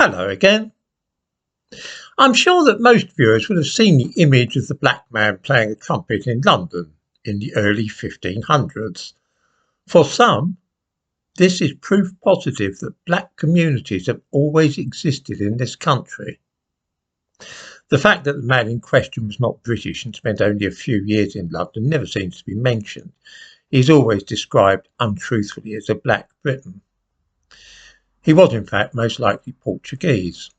Hello again. I'm sure that most viewers would have seen the image of the black man playing a trumpet in London in the early 1500s. For some, this is proof positive that black communities have always existed in this country. The fact that the man in question was not British and spent only a few years in London never seems to be mentioned. He is always described untruthfully as a black Briton. He was in fact most likely Portuguese.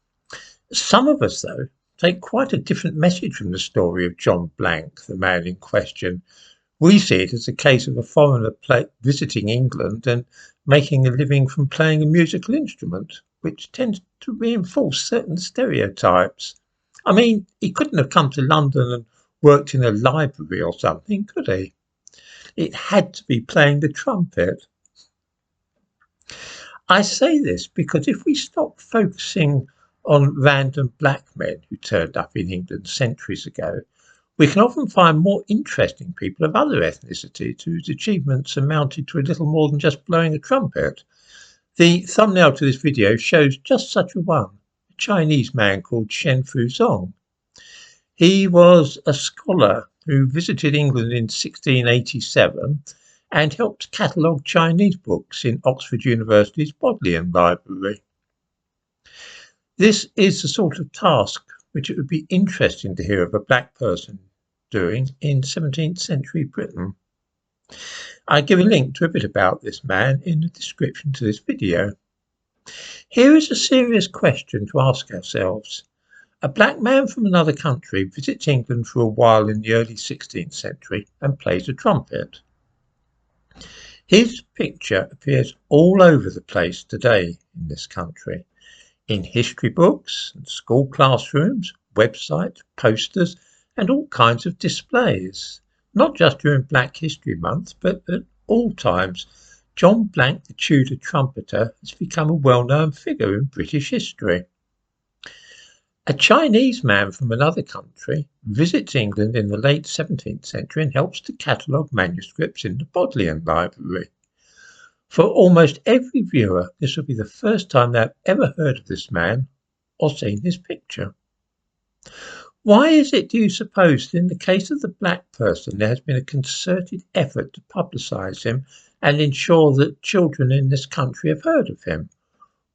Some of us, though, take quite a different message from the story of John Blank, the man in question. We see it as a case of a foreigner visiting England and making a living from playing a musical instrument, which tends to reinforce certain stereotypes. I mean, he couldn't have come to London and worked in a library or something, could he? It had to be playing the trumpet. I say this because if we stop focusing on random black men who turned up in England centuries ago, we can often find more interesting people of other ethnicities whose achievements amounted to a little more than just blowing a trumpet. The thumbnail to this video shows just such a one, a Chinese man called Shen Fu Song. He was a scholar who visited England in 1687 and helped catalogue Chinese books in Oxford University's Bodleian Library. This is the sort of task which it would be interesting to hear of a black person doing in 17th century Britain. I give a link to a bit about this man in the description to this video. Here is a serious question to ask ourselves. A black man from another country visits England for a while in the early 16th century and plays a trumpet. His picture appears all over the place today in this country. In history books and school classrooms, websites, posters, and all kinds of displays. Not just during Black History Month, but at all times. John Blank, the Tudor trumpeter, has become a well-known figure in British history. A Chinese man from another country visits England in the late 17th century and helps to catalogue manuscripts in the Bodleian Library. For almost every viewer, this will be the first time they have ever heard of this man or seen his picture. Why is it, do you suppose, that in the case of the black person, there has been a concerted effort to publicise him and ensure that children in this country have heard of him,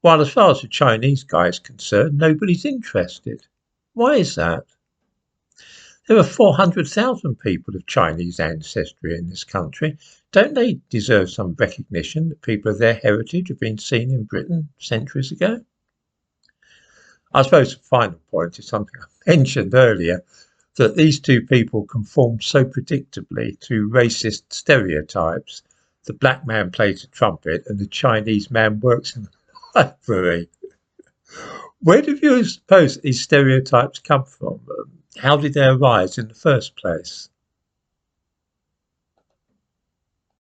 while as far as the Chinese guy is concerned, nobody's interested? Why is that? There are 400,000 people of Chinese ancestry in this country. Don't they deserve some recognition that people of their heritage have been seen in Britain centuries ago? I suppose the final point is something I mentioned earlier, that these two people conform so predictably to racist stereotypes. The black man plays a trumpet and the Chinese man works in the library. Where do you suppose these stereotypes come from? How did they arise in the first place?